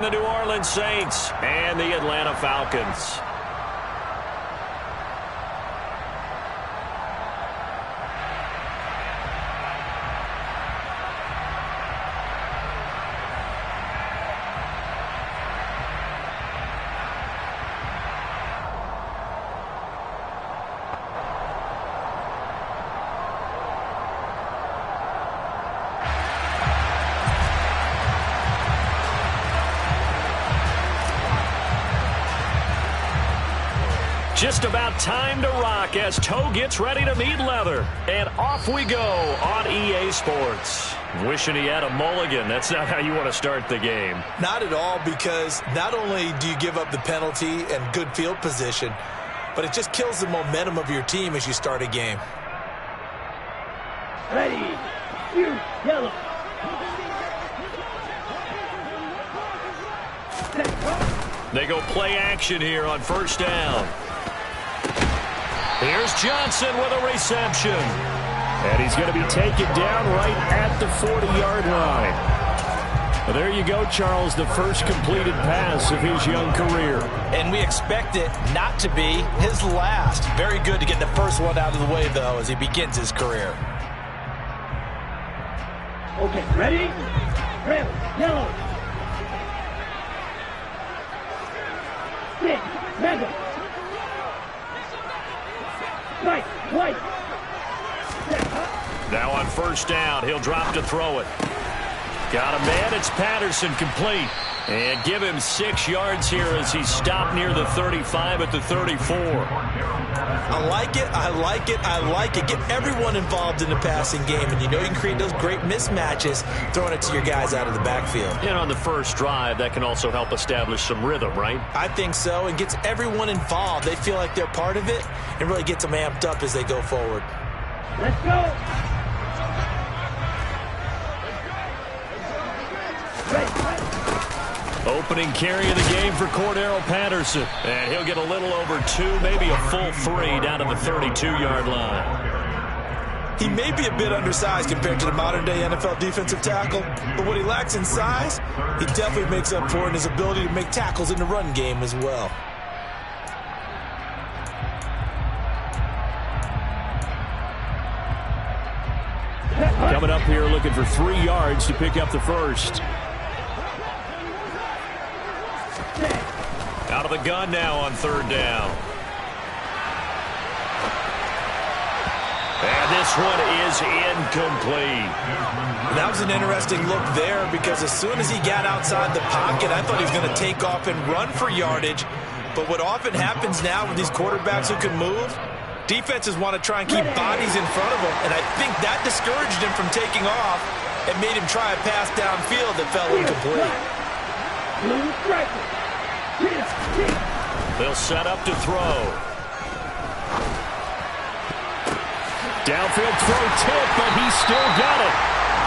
The New Orleans Saints and the Atlanta Falcons. Just about time to rock as toe gets ready to meet leather. And off we go on EA Sports. Wishing he had a mulligan. That's not how you want to start the game. Not at all, because not only do you give up the penalty and good field position, but it just kills the momentum of your team as you start a game. Ready, shoot, yellow. They go play action here on first down. Here's Johnson with a reception. And he's going to be taken down right at the 40-yard line. Well, there you go, Charles, the first completed pass of his young career. And we expect it not to be his last. Very good to get the first one out of the way, though, as he begins his career. Okay, ready? Red, yellow. Six, mega. White, white. Now on first down, he'll drop to throw it. Got a man, it's Patterson, complete. And give him 6 yards here as he's stopped near the 35 at the 34. I like it, I like it, I like it. Get everyone involved in the passing game, and you know you can create those great mismatches throwing it to your guys out of the backfield. And on the first drive, that can also help establish some rhythm, right? I think so, and gets everyone involved. They feel like they're part of it, and really gets them amped up as they go forward. Let's go. Opening carry of the game for Cordero Patterson. And he'll get a little over 2, maybe a full 3 down to the 32-yard line. He may be a bit undersized compared to the modern-day NFL defensive tackle, but what he lacks in size, he definitely makes up for in his ability to make tackles in the run game as well. Coming up here looking for 3 yards to pick up the first. Out of the gun now on third down. And this one is incomplete. That was an interesting look there, because as soon as he got outside the pocket, I thought he was going to take off and run for yardage. But what often happens now with these quarterbacks who can move, defenses want to try and keep bodies in front of them. And I think that discouraged him from taking off and made him try a pass downfield that fell incomplete. They'll set up to throw. Downfield throw tip, but he's still got it.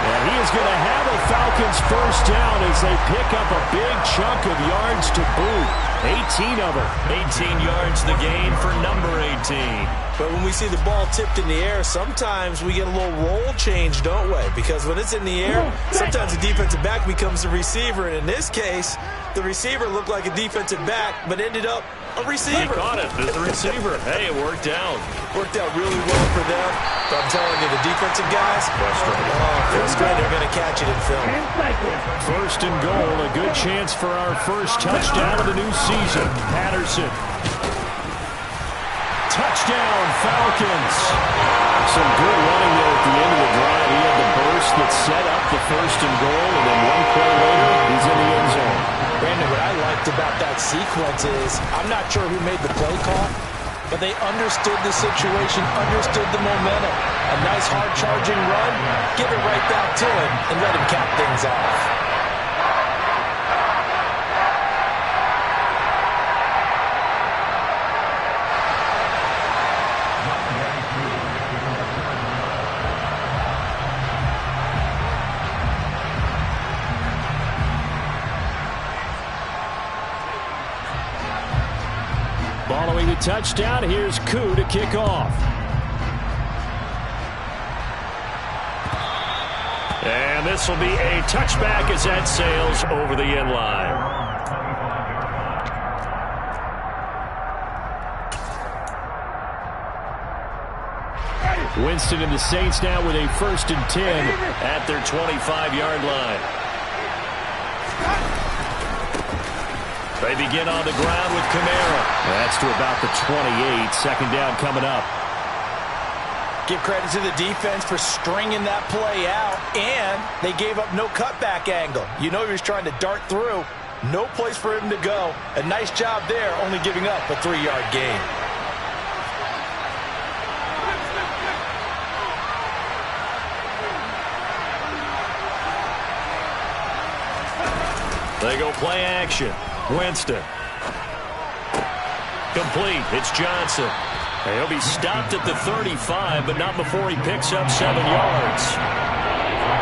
And he is going to have a Falcons first down as they pick up a big chunk of yards to boot. 18 of them. 18 yards the gain for number 18. But when we see the ball tipped in the air, sometimes we get a little roll change, don't we? Because when it's in the air, sometimes the defensive back becomes the receiver. And in this case, the receiver looked like a defensive back, but ended up a receiver. He caught it as the receiver. Hey, it worked out. Worked out really well for them. But I'm telling you, the defensive guys, frustrated. They're going to catch it in film. First and goal, a good chance for our first touchdown of the new season. Patterson. Touchdown, Falcons. Some good running there at the end of the drive. He had the burst that set up the first and goal, and then one play later, he's in the end zone. Brandon, what I liked about that sequence is, I'm not sure who made the play call, but they understood the situation, understood the momentum. A nice hard-charging run, give it right back to him, and let him cap things off. Following the touchdown, here's Koo to kick off. And this will be a touchback as that sails over the end line. Winston and the Saints now with a 1st and 10 at their 25-yard line. They begin on the ground with Kamara. That's to about the 28. 2nd down coming up. Give credit to the defense for stringing that play out, and they gave up no cutback angle. You know he was trying to dart through. No place for him to go. A nice job there, only giving up a 3-yard gain. They go play action. Winston. Complete. It's Johnson. He'll be stopped at the 35, but not before he picks up 7 yards.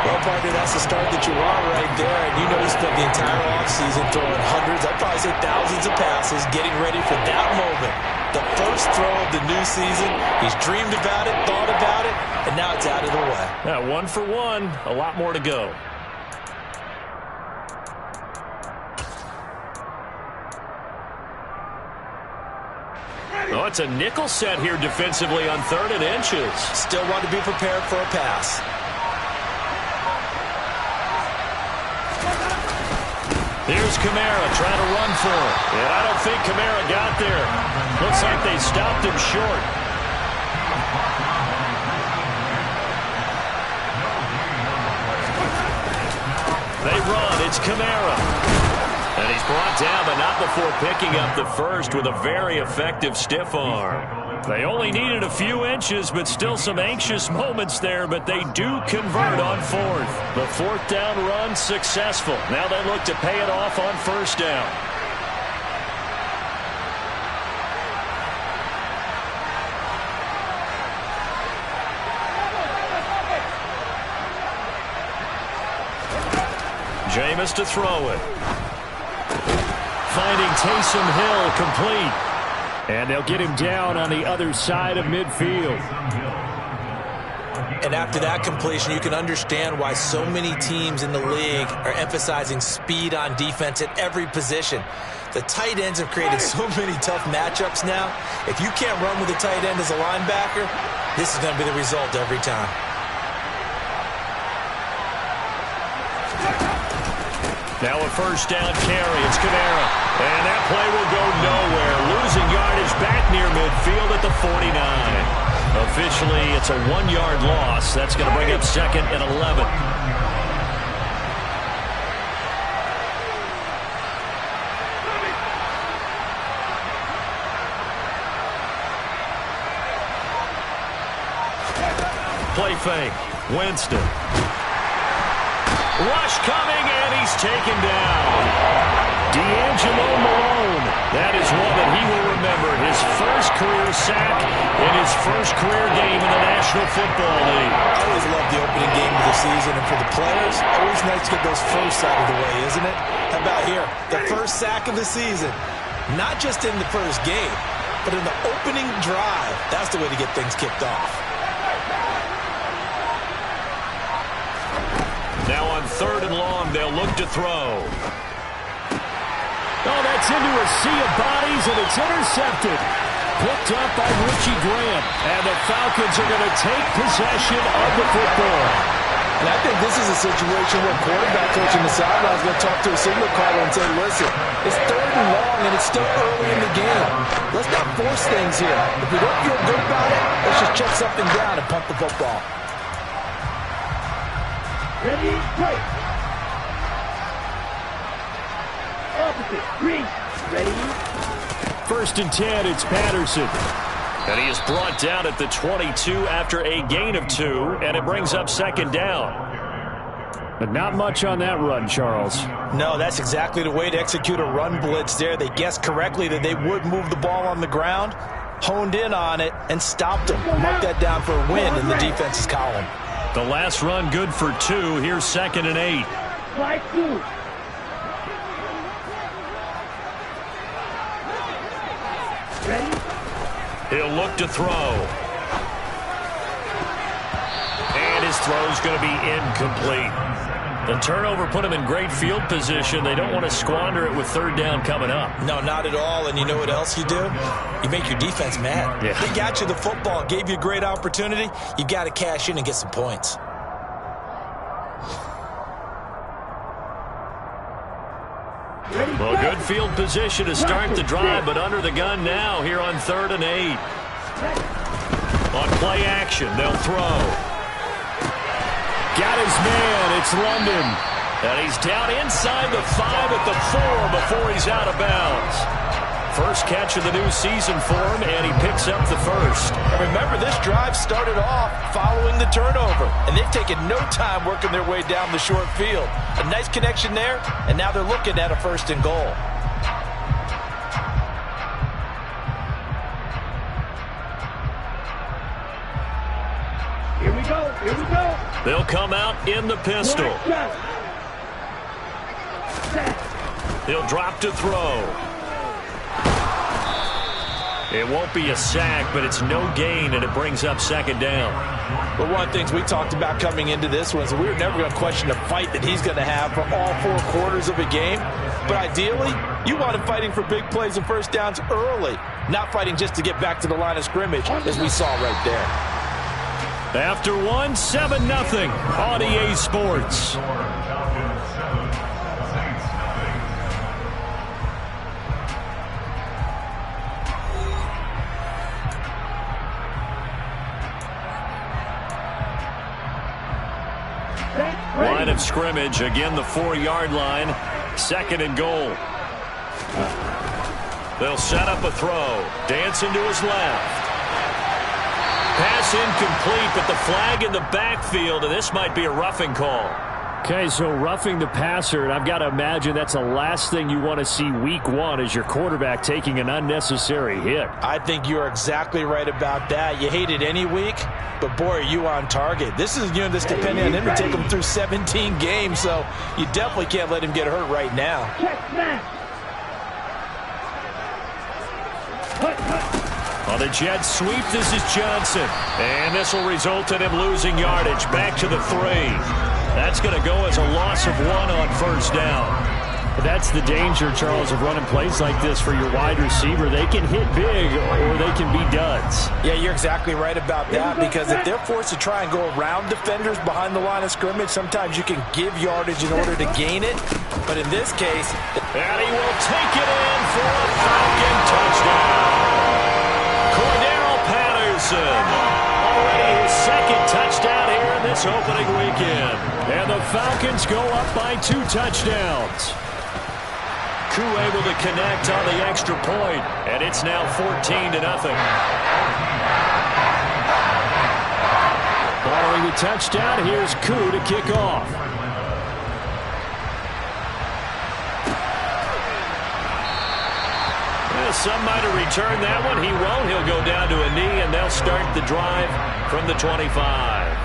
Well, partner, that's the start that you want right there. And you know he spent the entire offseason throwing hundreds, I'd probably say thousands of passes, getting ready for that moment. The first throw of the new season. He's dreamed about it, thought about it, and now it's out of the way. Now, 1 for 1, a lot more to go. Oh, it's a nickel set here defensively on 3rd and inches. Still want to be prepared for a pass. Here's Kamara trying to run for it. And I don't think Kamara got there. Looks like they stopped him short. They run. It's Kamara. And he's brought down, but not before picking up the first with a very effective stiff arm. They only needed a few inches, but still some anxious moments there, but they do convert on 4th. The 4th down run successful. Now they look to pay it off on 1st down. Jameis to throw it. Finding Taysom Hill complete. And they'll get him down on the other side of midfield. And after that completion, you can understand why so many teams in the league are emphasizing speed on defense at every position. The tight ends have created so many tough matchups now. If you can't run with a tight end as a linebacker, this is going to be the result every time. Now a 1st down carry. It's Kamara. And that play will go nowhere. Losing yardage back near midfield at the 49. Officially, it's a 1-yard loss. That's going to bring up 2nd and 11. Play fake. Winston. Rush coming, and he's taken down. D'Angelo Malone. That is one that he will remember. His first career sack in his first career game in the National Football League. I always love the opening game of the season, and for the players, always nice to get those firsts out of the way, isn't it? How about here? The first sack of the season. Not just in the first game, but in the opening drive. That's the way to get things kicked off. Now on 3rd and long, they'll look to throw. Oh, that's into a sea of bodies, and it's intercepted. Picked up by Richie Grant, and the Falcons are going to take possession of the football. And I think this is a situation where quarterback coach in the sideline is going to talk to a signal caller and say, listen, it's 3rd and long, and it's still early in the game. Let's not force things here. If we don't feel good about it, let's just check something down and punt the football. Ready, fight. Opposite, green. Ready. 1st and 10, it's Patterson. And he is brought down at the 22 after a gain of 2, and it brings up 2nd down. But not much on that run, Charles. No, that's exactly the way to execute a run blitz there. They guessed correctly that they would move the ball on the ground, honed in on it, and stopped them. Mark that down for a win in the defense's column. The last run good for 2. Here's 2nd and 8. 5-2. Ready? He'll look to throw. And his throw's going to be incomplete. The turnover put them in great field position. They don't want to squander it with third down coming up. No, not at all. And you know what else you do? You make your defense mad. Yeah. They got you the football, gave you a great opportunity. You got to cash in and get some points. Well, good field position to start the drive, but under the gun now here on 3rd and 8. On play action, they'll throw. Got his man. It's London. And he's down inside the 5 at the 4 before he's out of bounds. First catch of the new season for him, and he picks up the first. And remember, this drive started off following the turnover, and they've taken no time working their way down the short field. A nice connection there, and now they're looking at a 1st and goal. Here we go. Here we go. They'll come out in the pistol. He'll drop to throw. It won't be a sack, but it's no gain, and it brings up 2nd down. But one of the things we talked about coming into this one is we were never going to question the fight that he's going to have for all 4 quarters of a game. But ideally, you want him fighting for big plays and 1st downs early, not fighting just to get back to the line of scrimmage, as we saw right there. After 1, 7-0 on EA Sports. Line of scrimmage, again the 4-yard line, 2nd and goal. They'll set up a throw. Dancing to his left. Pass incomplete, but the flag in the backfield, and this might be a roughing call. Okay, so roughing the passer, and I've got to imagine that's the last thing you want to see week 1 as your quarterback taking an unnecessary hit. I think you're exactly right about that. You hate it any week, but boy, are you on target. This is a unit that's depending on him to take him through 17 games, so you definitely can't let him get hurt right now. On the jet sweep, this is Johnson. And this will result in him losing yardage. Back to the 3. That's going to go as a loss of 1 on 1st down. That's the danger, Charles, of running plays like this for your wide receiver. They can hit big or they can be duds. Yeah, you're exactly right about that, because if they're forced to try and go around defenders behind the line of scrimmage, sometimes you can give yardage in order to gain it. But in this case, and he will take it in for a Falcon touchdown. Cordero Patterson, already his 2nd touchdown here in this opening weekend. And the Falcons go up by 2 touchdowns. Koo able to connect on the extra point, and it's now 14-0. Following the touchdown, here's Koo to kick off. Well, some might have returned that one. He won't. He'll go down to a knee, and they'll start the drive from the 25.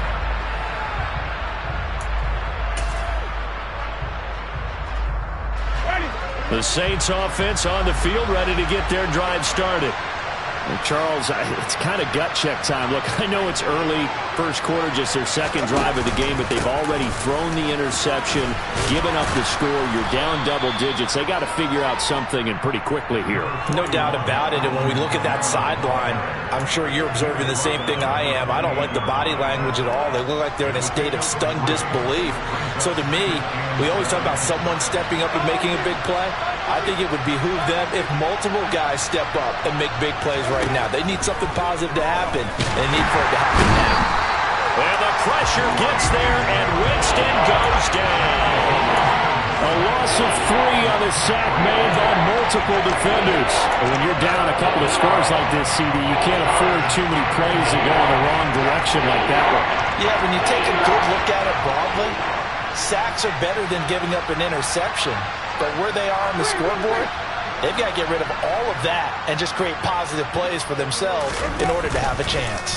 The Saints offense on the field, ready to get their drive started. And Charles, it's kind of gut check time. Look, I know it's early, 1st quarter, just their 2nd drive of the game, but they've already thrown the interception, given up the score. You're down double digits. They got to figure out something, and pretty quickly here. No doubt about it. And when we look at that sideline, I'm sure you're observing the same thing I am. I don't like the body language at all. They look like they're in a state of stunned disbelief. So to me, we always talk about someone stepping up and making a big play. I think it would behoove them if multiple guys step up and make big plays right now. They need something positive to happen. They need for it to happen now. And the pressure gets there, and Winston goes down. A loss of 3 on a sack made by multiple defenders. And when you're down a couple of scores like this, CD, you can't afford too many plays that go in the wrong direction like that one. Yeah, when you take a good look at it broadly, sacks are better than giving up an interception. But where they are on the scoreboard, they've got to get rid of all of that and just create positive plays for themselves in order to have a chance.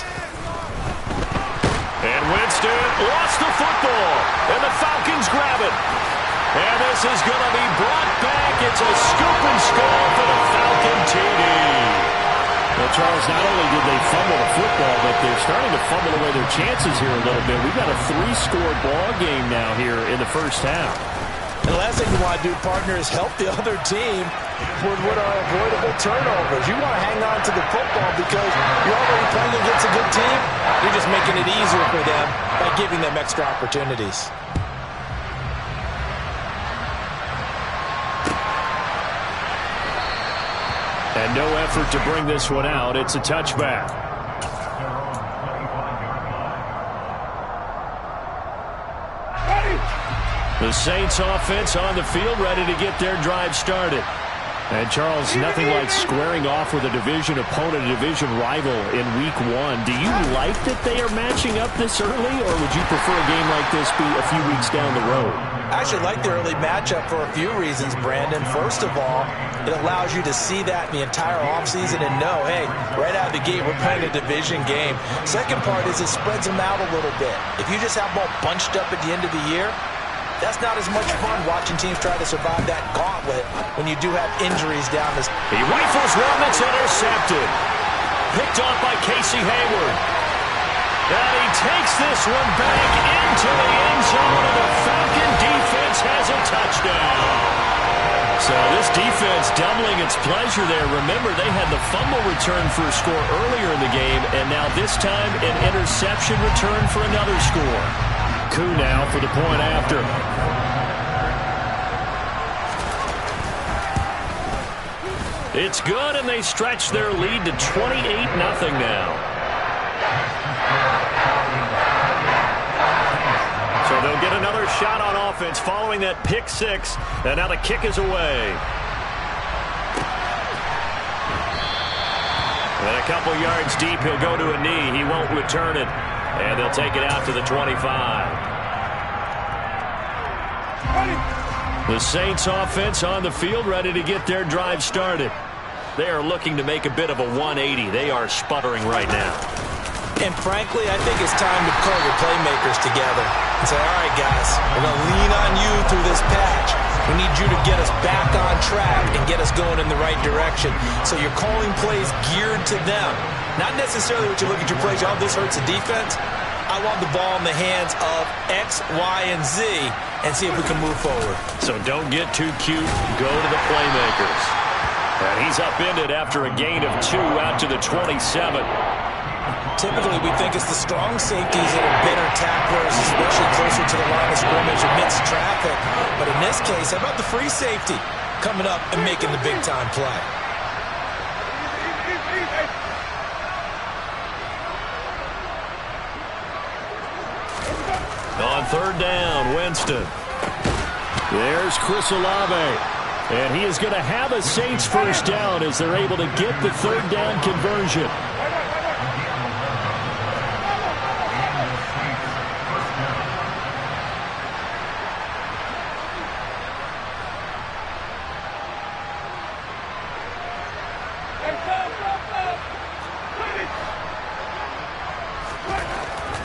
And Winston lost the football, and the Falcons grab it. And this is going to be brought back. It's a scoop and score for the Falcon TD. Well, Charles, not only did they fumble the football, but they're starting to fumble away their chances here a little bit. We've got a 3-score ball game now here in the first half. And the last thing you want to do, partner, is help the other team with what are avoidable turnovers. You want to hang on to the football because you're already playing against a good team. You're just making it easier for them by giving them extra opportunities. And no effort to bring this one out. It's a touchback. The Saints offense on the field, ready to get their drive started. And, Charles, nothing like squaring off with a division opponent, a division rival in Week 1. Do you like that they are matching up this early, or would you prefer a game like this be a few weeks down the road? I actually like the early matchup for a few reasons, Brandon. First of all, it allows you to see that in the entire offseason and know, hey, right out of the gate, we're playing a division game. Second part is it spreads them out a little bit. If you just have them all bunched up at the end of the year, that's not as much fun watching teams try to survive that gauntlet when you do have injuries down this. He rifles one that's intercepted. Picked off by Casey Hayward. And he takes this one back into the end zone, and the Falcon defense has a touchdown. So this defense doubling its pleasure there. Remember, they had the fumble return for a score earlier in the game, and now this time an interception return for another score. Coup now for the point after. It's good, and they stretch their lead to 28-0 now. So they'll get another shot on offense following that pick six, and now the kick is away. And a couple yards deep, he'll go to a knee. He won't return it. And they'll take it out to the 25. The Saints offense on the field, ready to get their drive started. They are looking to make a bit of a 180. They are sputtering right now. And frankly, I think it's time to call your playmakers together and say, all right, guys, we're going to lean on you through this patch. We need you to get us back on track and get us going in the right direction. So you're calling plays geared to them. Not necessarily what you look at your plays, oh, this hurts the defense. I want the ball in the hands of X, Y, and Z and see if we can move forward. So don't get too cute. Go to the playmakers. And he's upended after a gain of 2 out to the 27. Typically, we think it's the strong safeties that are better tacklers, especially closer to the line of scrimmage amidst traffic. But in this case, how about the free safety coming up and making the big-time play? On third down, Winston. There's Chris Olave. And he is going to have a Saints first down as they're able to get the third down conversion.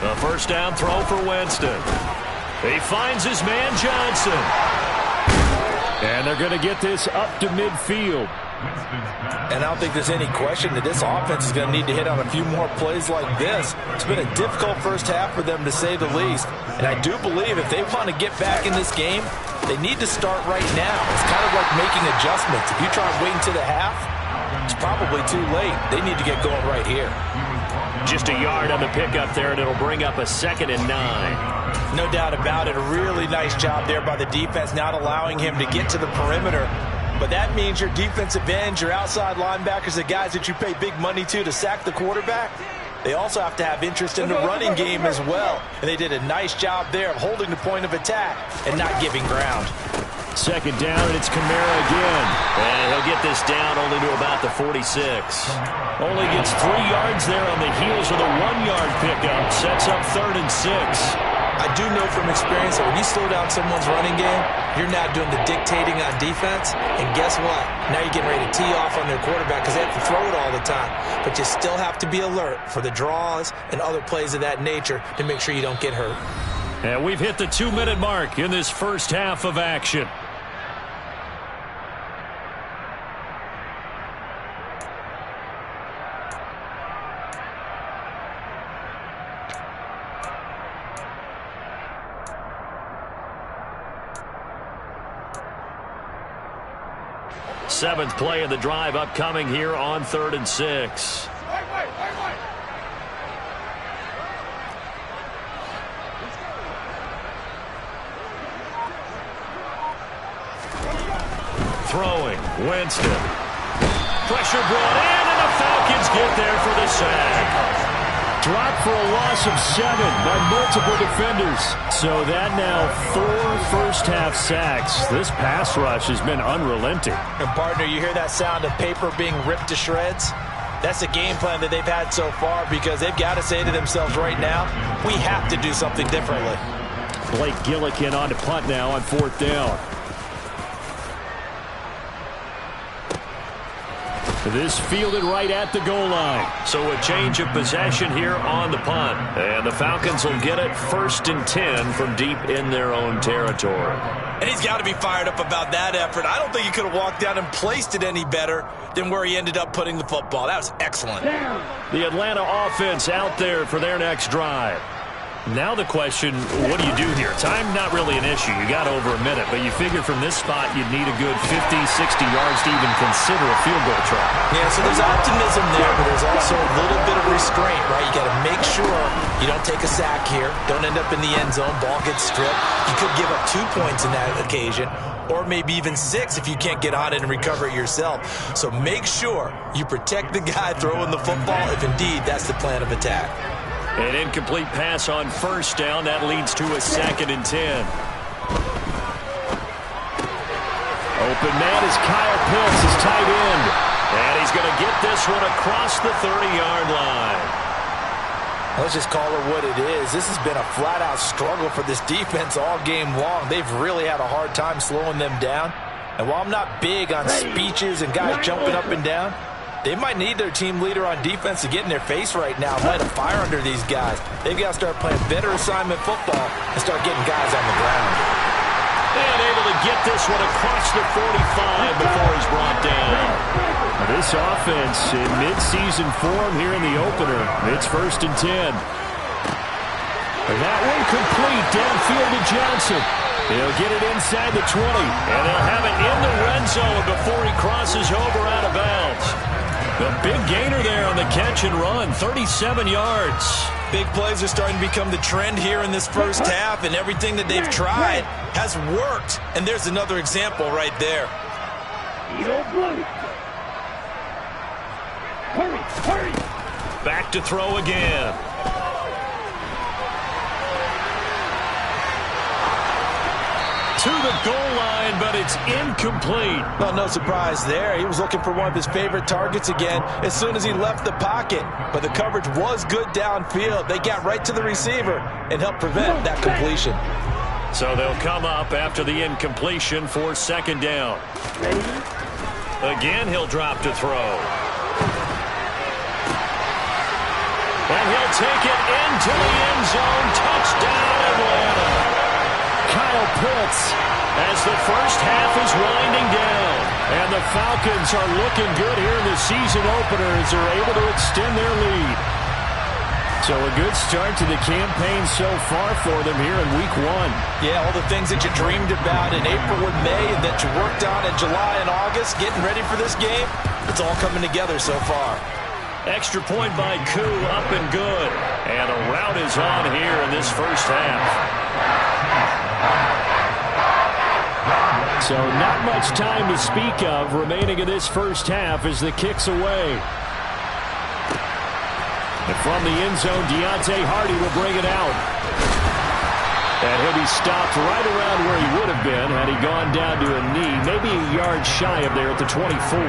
A first down throw for Winston. He finds his man Johnson. And they're going to get this up to midfield. And I don't think there's any question that this offense is going to need to hit on a few more plays like this. It's been a difficult first half for them, to say the least. And I do believe if they want to get back in this game, they need to start right now. It's kind of like making adjustments. If you try waiting to the half, it's probably too late. They need to get going right here. Just a yard on the pickup there, and it'll bring up a 2nd and 9. No doubt about it. A really nice job there by the defense, not allowing him to get to the perimeter. But that means your defensive ends, your outside linebackers, the guys that you pay big money to sack the quarterback, they also have to have interest in the running game as well. And they did a nice job there of holding the point of attack and not giving ground. 2nd down, and it's Kamara again. And he'll get this down only to about the 46. Only gets 3 yards there on the heels of the 1-yard pickup. Sets up 3rd and 6. I do know from experience that when you slow down someone's running game, you're not doing the dictating on defense. And guess what? Now you're getting ready to tee off on their quarterback because they have to throw it all the time. But you still have to be alert for the draws and other plays of that nature to make sure you don't get hurt. And we've hit the 2-minute mark in this first half of action. 7th play of the drive upcoming here on 3rd and 6. Throwing, Winston. Pressure brought in, and the Falcons get there for the sack. Dropped for a loss of 7 by multiple defenders. So that now 4 first-half sacks. This pass rush has been unrelenting. And, partner, you hear that sound of paper being ripped to shreds? That's a game plan that they've had so far because they've got to say to themselves right now, we have to do something differently. Blake Gillikin on to punt now on 4th down. This fielded right at the goal line. So a change of possession here on the punt. And the Falcons will get it 1st and 10 from deep in their own territory. And he's got to be fired up about that effort. I don't think he could have walked down and placed it any better than where he ended up putting the football. That was excellent. The Atlanta offense out there for their next drive. Now the question, what do you do here? Time not really an issue. You got over a minute, but you figure from this spot you'd need a good 50, 60 yards to even consider a field goal try. Yeah, so there's optimism there, but there's also a little bit of restraint, right? You got to make sure you don't take a sack here. Don't end up in the end zone. Ball gets stripped. You could give up 2 points in that occasion, or maybe even 6 if you can't get on it and recover it yourself. So make sure you protect the guy throwing the football if indeed that's the plan of attack. An incomplete pass on 1st down. That leads to a 2nd and 10. Open man is Kyle Pitts, his tight end. And he's going to get this one across the 30-yard line. Let's just call it what it is. This has been a flat-out struggle for this defense all game long. They've really had a hard time slowing them down. And while I'm not big on speeches and guys jumping up and down, they might need their team leader on defense to get in their face right now and light a fire under these guys. They've got to start playing better assignment football and start getting guys on the ground. And able to get this one across the 45 before he's brought down. This offense in mid-season form here in the opener. It's 1st and 10. And that one complete downfield to Johnson. He'll get it inside the 20. And they'll have it in the red zone before he crosses over out of bounds. The big gainer there on the catch and run, 37 yards. Big plays are starting to become the trend here in this first half, and everything that they've tried has worked. And there's another example right there. Hurry. Back to throw again. To the goal line, but it's incomplete. Well, no surprise there. He was looking for one of his favorite targets again as soon as he left the pocket. But the coverage was good downfield. They got right to the receiver and helped prevent that completion. So they'll come up after the incompletion for 2nd down. Again, he'll drop to throw. And he'll take it into the end zone. Touchdown, Atlanta. Kyle Pitts as the first half is winding down. And the Falcons are looking good here in the season opener as they're able to extend their lead. So a good start to the campaign so far for them here in week 1. Yeah, all the things that you dreamed about in April and May and that you worked on in July and August, getting ready for this game, it's all coming together so far. Extra point by Koo, up and good. And a rout is on here in this first half. So not much time to speak of remaining in this first half as the kick's away. And from the end zone, Deontay Hardy will bring it out. And he'll be stopped right around where he would have been had he gone down to a knee, maybe a yard shy of there at the 24.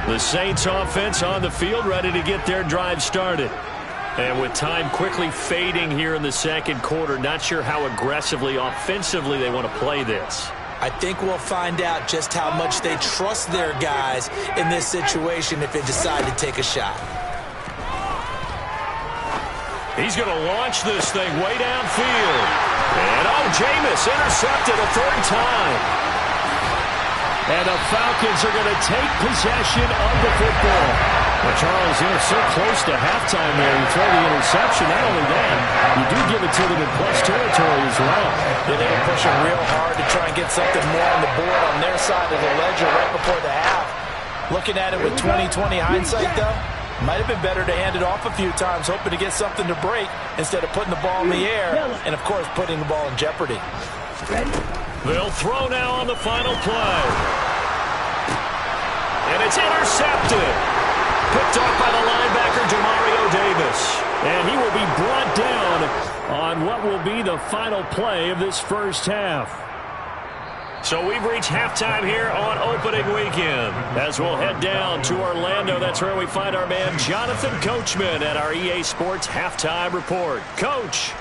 The Saints offense on the field, ready to get their drive started. And with time quickly fading here in the 2nd quarter, not sure how aggressively, offensively they want to play this. I think we'll find out just how much they trust their guys in this situation if they decide to take a shot. He's going to launch this thing way downfield. And Jameis intercepted a 3rd time. And the Falcons are going to take possession of the football. Well, Charles, so close to halftime there. You throw the interception. Not only that, you do give it to them in plus territory as well. Yeah, they were pushing real hard to try and get something more on the board on their side of the ledger right before the half. Looking at it with 20/20 hindsight, though, might have been better to hand it off a few times, hoping to get something to break instead of putting the ball in the air and, of course, putting the ball in jeopardy. They'll throw now on the final play. And it's intercepted. Picked off by the linebacker, Demario Davis. And he will be brought down on what will be the final play of this first half. So we've reached halftime here on opening weekend. As we'll head down to Orlando, that's where we find our man Jonathan Coachman at our EA Sports Halftime Report. Coach.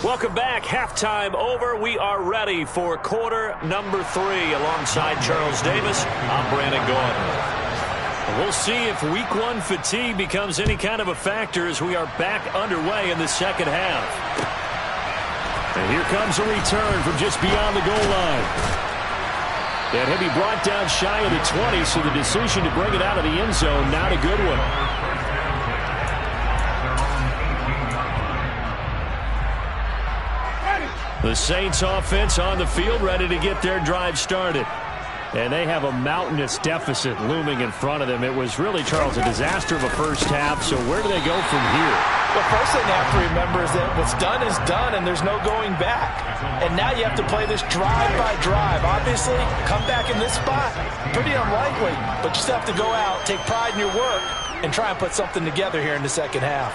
Welcome back. Halftime over. We are ready for quarter number 3. Alongside Charles Davis, I'm Brandon Gordon. We'll see if week 1 fatigue becomes any kind of a factor as we are back underway in the second half. And here comes a return from just beyond the goal line. And he'll be brought down shy of the 20, so the decision to bring it out of the end zone, not a good one. The Saints offense on the field, ready to get their drive started. And they have a mountainous deficit looming in front of them. It was really, Charles, a disaster of a first half. So where do they go from here? The first thing they have to remember is that what's done is done, and there's no going back. And now you have to play this drive by drive. Obviously, come back in this spot, pretty unlikely. But you still have to go out, take pride in your work, and try and put something together here in the second half.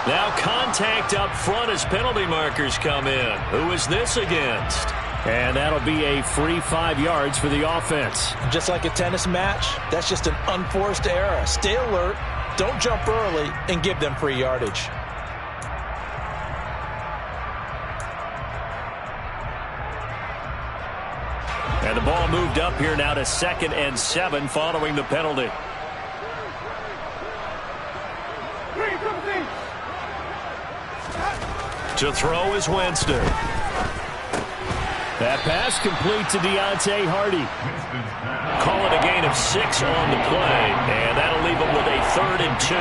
Now contact up front as penalty markers come in. Who is this against? And that'll be a free 5 yards for the offense. Just like a tennis match, that's just an unforced error. Stay alert, don't jump early, and give them free yardage. And the ball moved up here now to 2nd and 7 following the penalty. To throw is Winston. That pass complete to Deontay Hardy. Call it a gain of 6 on the play, and that'll leave them with a 3rd and 2.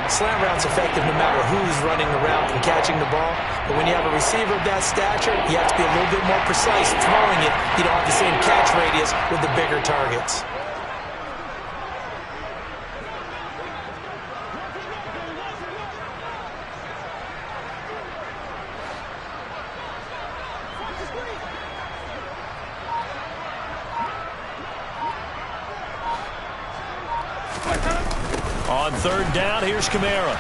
Slant route's effective no matter who's running the route and catching the ball. But when you have a receiver of that stature, you have to be a little bit more precise throwing it. You don't have the same catch radius with the bigger targets. On 3rd down, here's Kamara.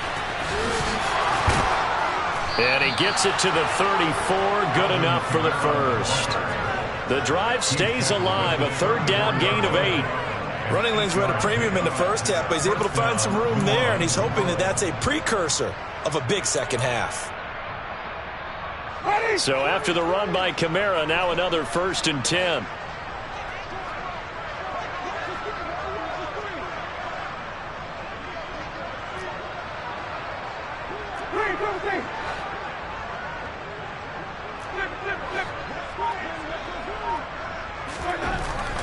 And he gets it to the 34. Good enough for the first. The drive stays alive. A 3rd down gain of 8. Running lanes were at a premium in the first half, but he's able to find some room there, and he's hoping that that's a precursor of a big second half. So after the run by Kamara, now another 1st and 10.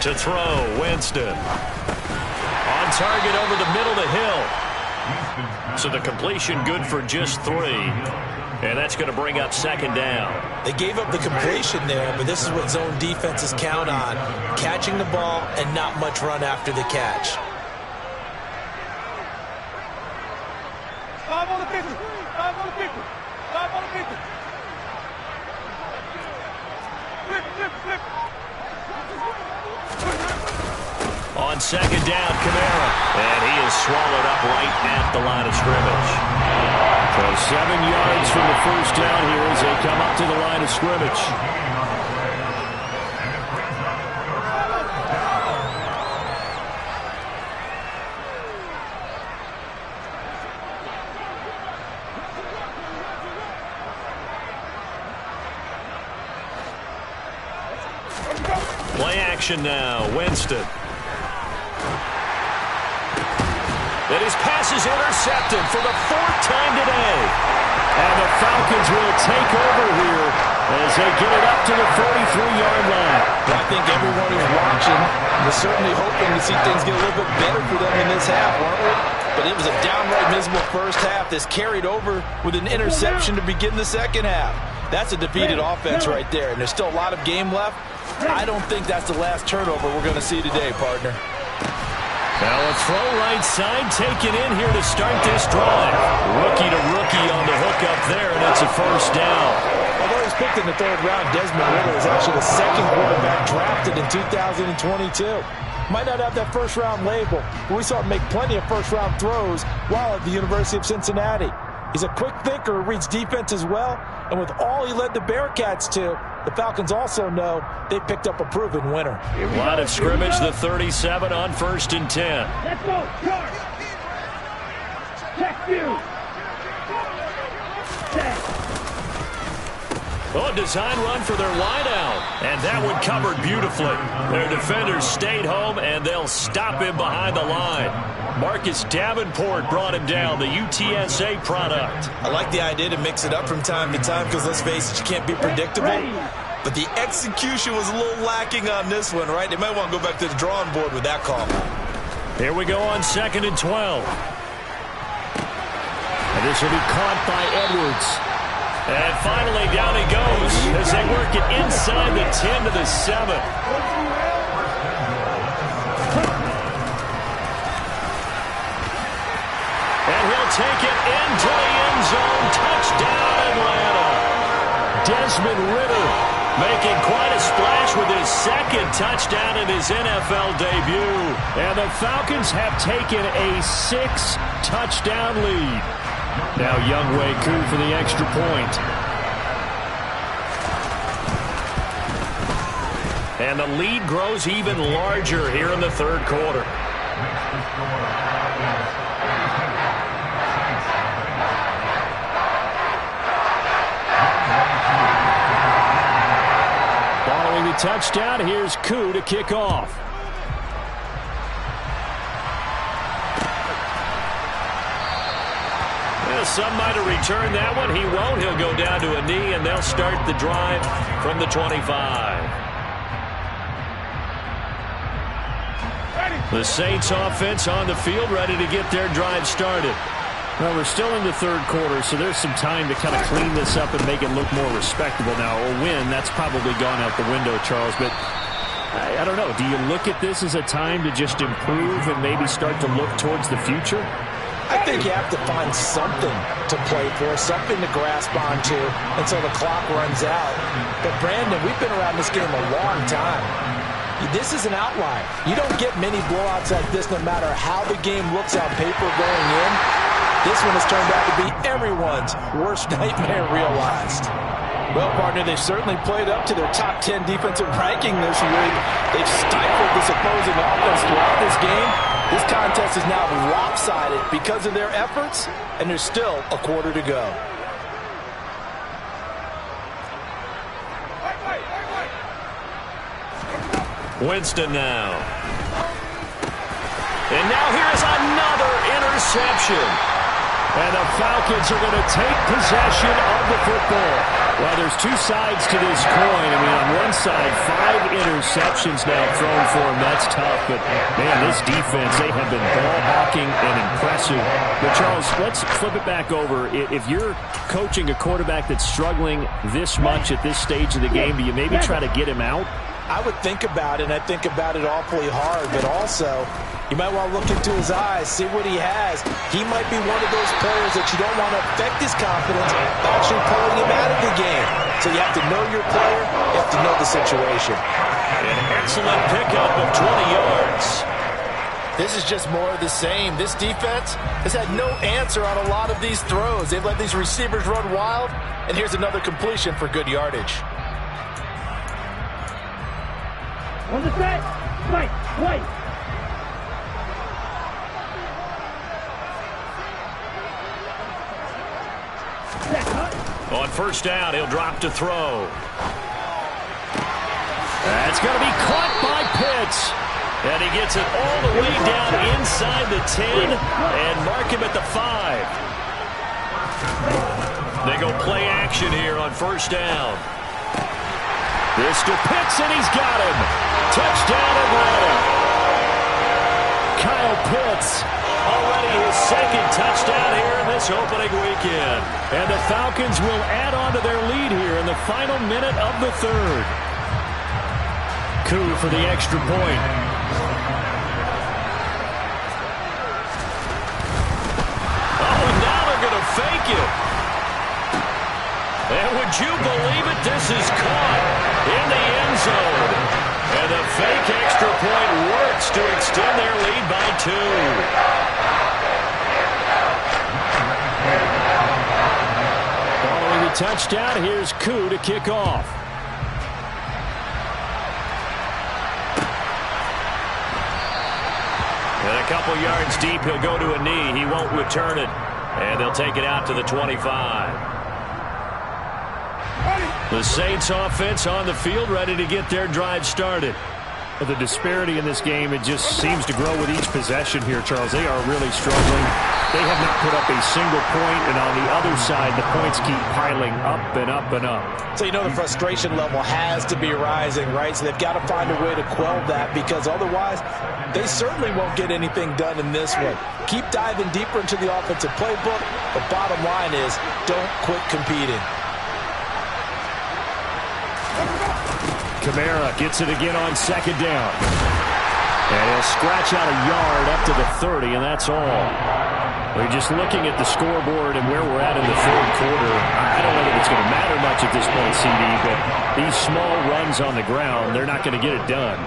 To throw, Winston. On target over the middle to Hill. So the completion good for just 3. And that's going to bring up 2nd down. They gave up the completion there, but this is what zone defenses count on. Catching the ball and not much run after the catch. On 2nd down, Kamara. And he is swallowed up right at the line of scrimmage. So 7 yards from the 1st down here as they come up to the line of scrimmage. Play action now. Winston. And his pass is intercepted for the 4th time today. And the Falcons will take over here as they get it up to the 43-yard line. I think everyone who's watching was certainly hoping to see things get a little bit better for them in this half, weren't we? But it was a downright miserable first half that's carried over with an interception to begin the second half. That's a defeated offense right there, and there's still a lot of game left. I don't think that's the last turnover we're going to see today, partner. Now a throw right side taken in here to start this drive. Rookie to rookie on the hook up there, and it's a first down. Although he's picked in the 3rd round, Desmond Ritter is actually the 2nd quarterback drafted in 2022. Might not have that first-round label, but we saw him make plenty of first-round throws while at the University of Cincinnati. He's a quick thinker who reads defense as well, and with all he led the Bearcats to, the Falcons also know they picked up a proven winner. Line of scrimmage, the 37 on 1st and 10. Let's go, charge. Check you. Set. Oh, design run for their wideout. And that one covered beautifully. Their defenders stayed home, and they'll stop him behind the line. Marcus Davenport brought him down, the UTSA product. I like the idea to mix it up from time to time because, let's face it, you can't be predictable. But the execution was a little lacking on this one, right? They might want to go back to the drawing board with that call. Here we go on 2nd and 12. And this will be caught by Edwards. And finally, down he goes as they work it inside the 10 to the 7. And he'll take it into the end zone. Touchdown, Atlanta. Desmond Ritter making quite a splash with his 2nd touchdown in his NFL debut. And the Falcons have taken a 6-touchdown lead. Now Younghoe Koo for the extra point. And the lead grows even larger here in the 3rd quarter. Following the touchdown, here's Koo to kick off. Some might have returned that one. He won't. He'll go down to a knee, and they'll start the drive from the 25. The Saints offense on the field, ready to get their drive started. Well, we're still in the 3rd quarter, so there's some time to kind of clean this up and make it look more respectable. Now, a win, that's probably gone out the window, Charles, but I don't know. Do you look at this as a time to just improve and maybe start to look towards the future? I think you have to find something to play for, something to grasp onto until the clock runs out. But, Brandon, we've been around this game a long time. This is an outlier. You don't get many blowouts like this no matter how the game looks on paper going in. This one has turned out to be everyone's worst nightmare realized. Well, partner, they've certainly played up to their top 10 defensive ranking this week. They've stifled this opposing offense throughout this game. This contest is now lopsided because of their efforts, and there's still a quarter to go. Winston now. And now here's another interception. And the Falcons are going to take possession of the football. Well, there's 2 sides to this coin. I mean, on one side, 5 interceptions now thrown for them. That's tough. But, man, this defense, they have been ball-hawking and impressive. But, Charles, let's flip it back over. If you're coaching a quarterback that's struggling this much at this stage of the game, do you maybe try to get him out? I would think about it, and I think about it awfully hard. But also, you might want to look into his eyes, see what he has. He might be one of those players that you don't want to affect his confidence by actually pulling him out of the game. So you have to know your player. You have to know the situation. An excellent pickup of 20 yards. This is just more of the same. This defense has had no answer on a lot of these throws. They've let these receivers run wild, and here's another completion for good yardage. On the set, fight, play. On 1st down, he'll drop to throw. That's going to be caught by Pitts. And he gets it all the way down inside the 10 and mark him at the 5. They go play action here on first down. This to Pitts, and he's got him. Touchdown Atlanta. Kyle Pitts, already his second touchdown here in this opening weekend. And the Falcons will add on to their lead here in the final minute of the third. Coup for the extra point. Oh, and now they're going to fake it. And would you believe it? This is caught in the end zone. And the fake extra point works to extend their lead by 2. Following the touchdown, here's Koo to kick off. And a couple yards deep, he'll go to a knee. He won't return it. And they'll take it out to the 25. The Saints offense on the field, ready to get their drive started. The disparity in this game, it just seems to grow with each possession here, Charles. They are really struggling. They have not put up a single point, and on the other side, the points keep piling up and up and up. So you know the frustration level has to be rising, right? So they've got to find a way to quell that, because otherwise they certainly won't get anything done in this one. Keep diving deeper into the offensive playbook. The bottom line is don't quit competing. Kamara gets it again on second down. And he'll scratch out a yard up to the 30, and that's all. We're just looking at the scoreboard and where we're at in the third quarter. I don't know that it's going to matter much at this point, CD, but these small runs on the ground, they're not going to get it done.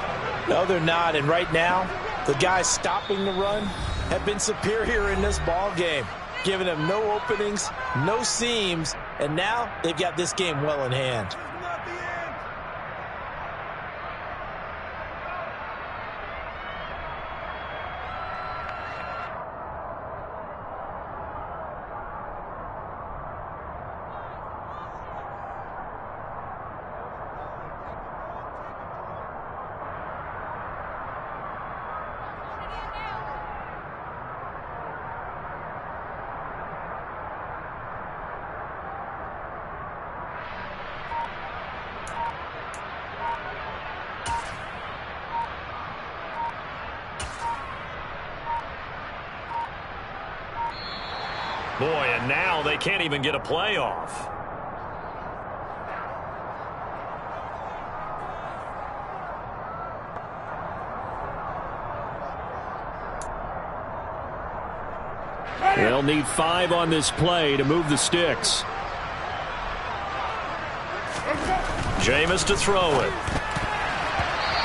No, they're not. And right now, the guys stopping the run have been superior in this ball game, giving them no openings, no seams, and now they've got this game well in hand. Boy, and now they can't even get a playoff. They'll need 5 on this play to move the sticks. Jameis to throw it.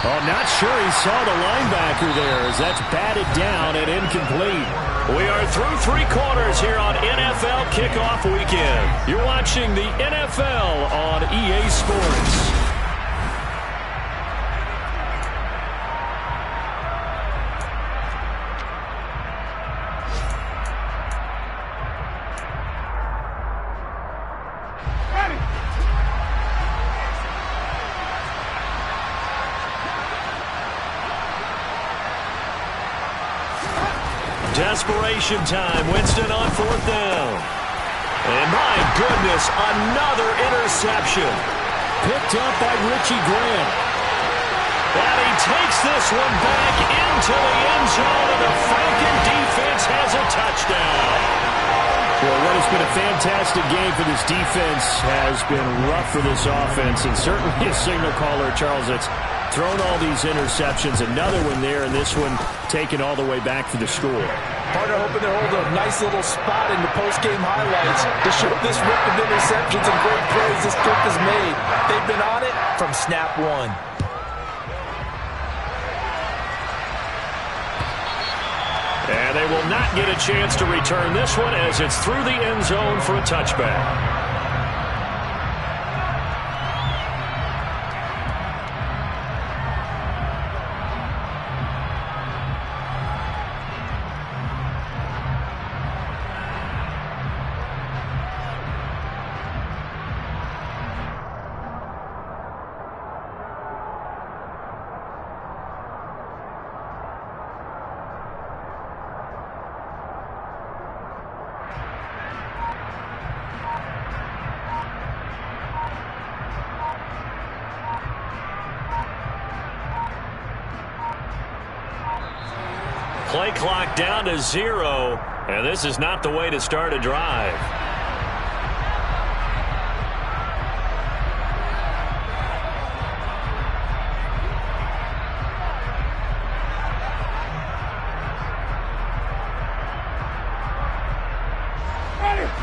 Oh, not sure he saw the linebacker there as that's batted down and incomplete. We are through 3 quarters here on NFL Kickoff Weekend. You're watching the NFL on EA Sports. Desperation time. Winston on 4th down. And my goodness, another interception. Picked up by Richie Grant. And he takes this one back into the end zone, and the Falcon defense has a touchdown. Well, what has been a fantastic game for this defense has been rough for this offense, and certainly a signal caller, Charles, that's thrown all these interceptions. Another one there, and this one taken all the way back for the score. Partner hoping to hold a nice little spot in the post-game highlights to show this rip of interceptions and great plays this trip has made. They've been on it from snap one. And they will not get a chance to return this one as it's through the end zone for a touchback. Play clock down to 0, and this is not the way to start a drive.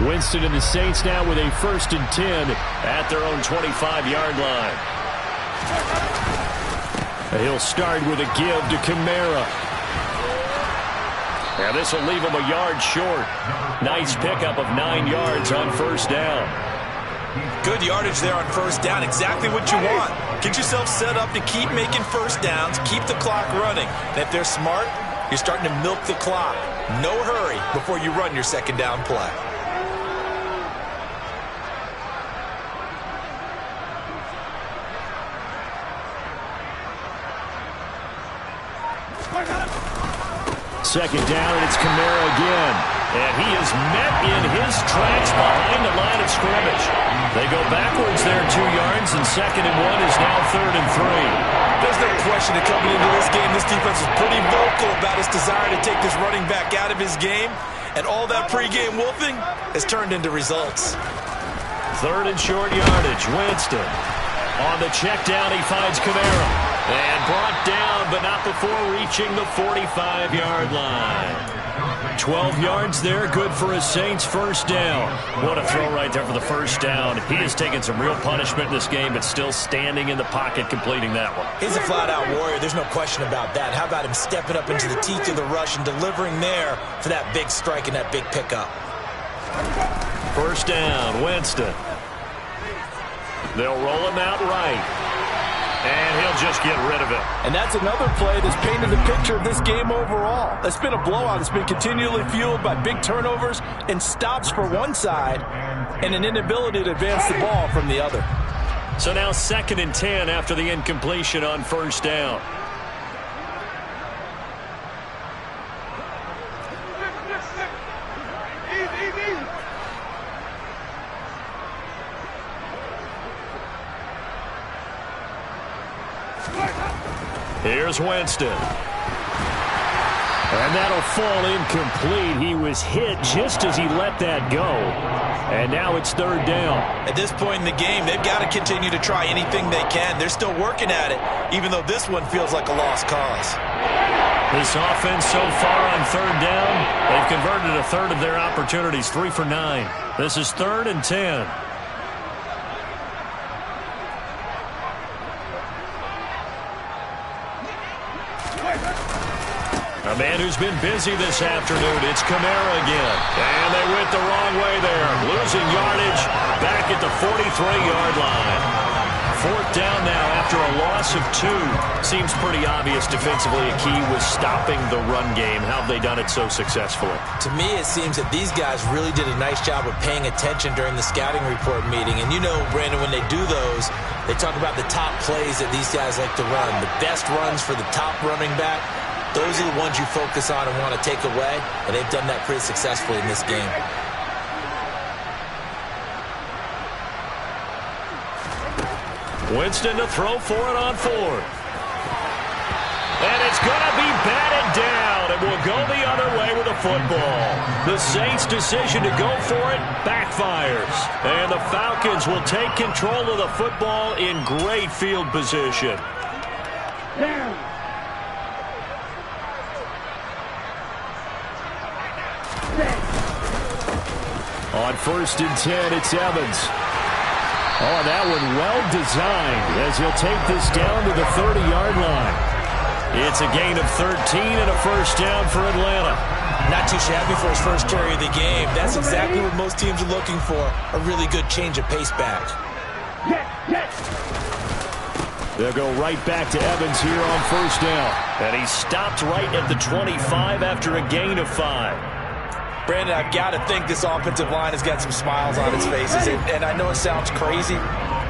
Winston and the Saints now with a 1st and 10 at their own 25-yard line. He'll start with a give to Kamara. Now this will leave him a yard short. Nice pickup of 9 yards on 1st down. Good yardage there on 1st down. Exactly what you want. Get yourself set up to keep making 1st downs, keep the clock running. And if they're smart, you're starting to milk the clock. No hurry before you run your 2nd down play. Second down, and it's Kamara again. And he is met in his tracks behind the line of scrimmage. They go backwards there 2 yards, and 2nd and 1 is now 3rd and 3. There's no question that coming into this game, this defense is pretty vocal about its desire to take this running back out of his game. And all that pregame wolfing has turned into results. 3rd and short yardage. Winston on the check down. He finds Kamara. And brought down, but not before reaching the 45-yard line. 12 yards there, good for a Saints 1st down. What a throw right there for the 1st down. He has taken some real punishment in this game, but still standing in the pocket, completing that one. He's a flat-out warrior. There's no question about that. How about him stepping up into the teeth of the rush and delivering there for that big strike and that big pickup? 1st down, Winston. They'll roll him out right. And he'll just get rid of it. And that's another play that's painted the picture of this game overall. It's been a blowout. It's been continually fueled by big turnovers and stops for one side and an inability to advance the ball from the other. So now 2nd and 10 after the incompletion on 1st down. Here's Winston. And that'll fall incomplete. He was hit just as he let that go. And now it's 3rd down. At this point in the game, they've got to continue to try anything they can. They're still working at it, even though this one feels like a lost cause. This offense so far on 3rd down, they've converted a 1/3 of their opportunities, 3 for 9. This is 3rd and 10. A man who's been busy this afternoon, it's Kamara again. And they went the wrong way there. Losing yardage back at the 43-yard line. 4th down now after a loss of 2. Seems pretty obvious defensively a key was stopping the run game. How have they done it so successfully? To me, it seems that these guys really did a nice job of paying attention during the scouting report meeting. And you know, Brandon, when they do those, they talk about the top plays that these guys like to run. The best runs for the top running back. Those are the ones you focus on and want to take away, and they've done that pretty successfully in this game. Winston to throw for it on 4th. And it's going to be batted down. It will go the other way with the football. The Saints' decision to go for it backfires. And the Falcons will take control of the football in great field position. Down. On 1st and 10, it's Evans. Oh, that one well designed as he'll take this down to the 30-yard line. It's a gain of 13 and a 1st down for Atlanta. Not too shabby for his first carry of the game. That's exactly what most teams are looking for, a really good change of pace back. They'll go right back to Evans here on 1st down. And he stopped right at the 25 after a gain of 5. Brandon, I've got to think this offensive line has got some smiles on its faces. And I know it sounds crazy,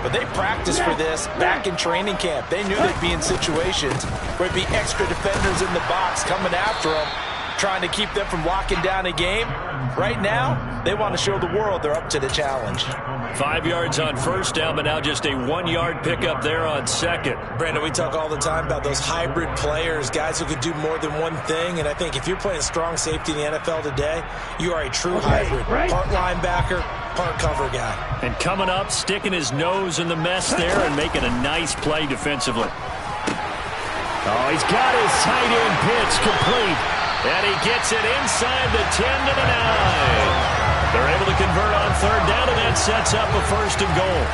but they practiced for this back in training camp. They knew they'd be in situations where it'd be extra defenders in the box coming after them. trying to keep them from locking down a game. Right now, they want to show the world they're up to the challenge. 5 yards on first down, but now just a 1-yard pickup there on second. Brandon, we talk all the time about those hybrid players, guys who can do more than one thing. And I think if you're playing strong safety in the NFL today, you are a true hybrid. Part linebacker, part cover guy. And coming up, sticking his nose in the mess there and making a nice play defensively. Oh, he's got his tight end pitch complete. And he gets it inside the 10 to the 9. They're able to convert on third down, and that sets up a 1st and goal.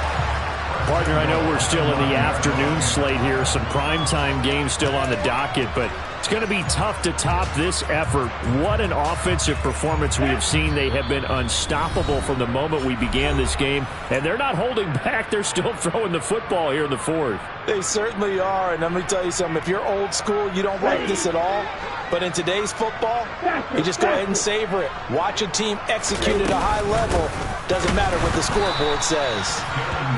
Partner, I know we're still in the afternoon slate here. Some primetime games still on the docket, but it's going to be tough to top this effort. What an offensive performance we have seen. They have been unstoppable from the moment we began this game, and they're not holding back. They're still throwing the football here in the 4th. They certainly are, and let me tell you something. If you're old school, you don't like this at all. But in today's football, you just go ahead and savor it. Watch a team execute at a high level. Doesn't matter what the scoreboard says.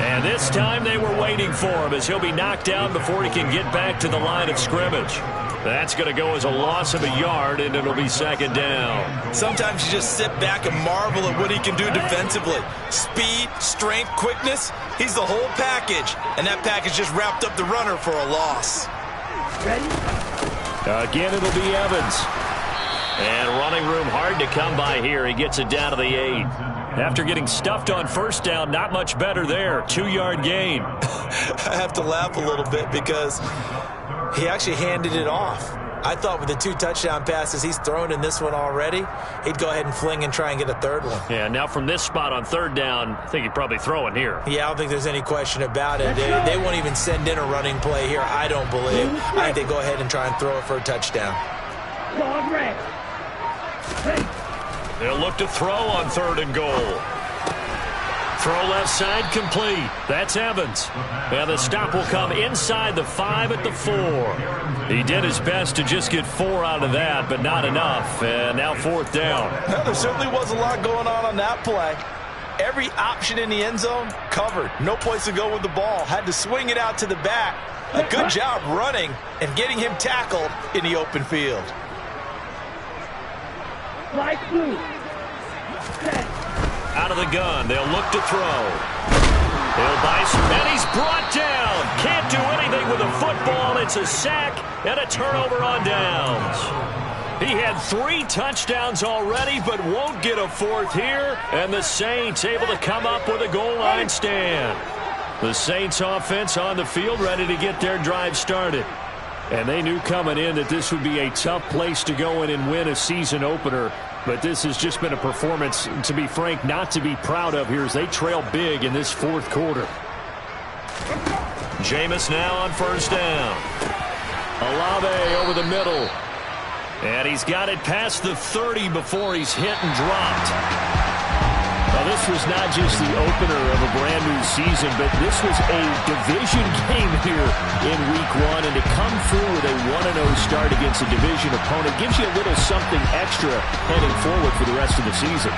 And this time they were waiting for him as he'll be knocked down before he can get back to the line of scrimmage. That's going to go as a loss of a yard, and it'll be 2nd down. Sometimes you just sit back and marvel at what he can do defensively. Speed, strength, quickness, he's the whole package. And that package just wrapped up the runner for a loss. Again, it'll be Evans. And running room hard to come by here. He gets it down to the 8. After getting stuffed on first down, not much better there. 2-yard gain. I have to laugh a little bit because he actually handed it off. I thought with the 2 touchdown passes he's thrown in this one already, he'd go ahead and fling and try and get a 3rd one. Yeah, now from this spot on 3rd down, I think he'd probably throw it here. Yeah, I don't think there's any question about it. They won't even send in a running play here, I don't believe. I think they go ahead and try and throw it for a touchdown. They'll look to throw on 3rd and goal. Throw left side complete. That's Evans. And the stop will come inside the 5 at the 4. He did his best to just get 4 out of that, but not enough. And now 4th down. Well, there certainly was a lot going on that play. Every option in the end zone covered. No place to go with the ball. Had to swing it out to the back. A good job running and getting him tackled in the open field. Flight blue. Out of the gun, they'll look to throw. They'll buy some, and he's brought down. Can't do anything with a football. It's a sack and a turnover on downs. He had 3 touchdowns already, but won't get a 4th here. And the Saints able to come up with a goal line stand. The Saints offense on the field, ready to get their drive started. And they knew coming in that this would be a tough place to go in and win a season opener. But this has just been a performance, to be frank, not to be proud of here as they trail big in this 4th quarter. Jameis now on 1st down. Olave over the middle. And he's got it past the 30 before he's hit and dropped. Now, this was not just the opener of a brand-new season, but this was a division game here in Week 1. And to come through with a 1-0 start against a division opponent gives you a little something extra heading forward for the rest of the season.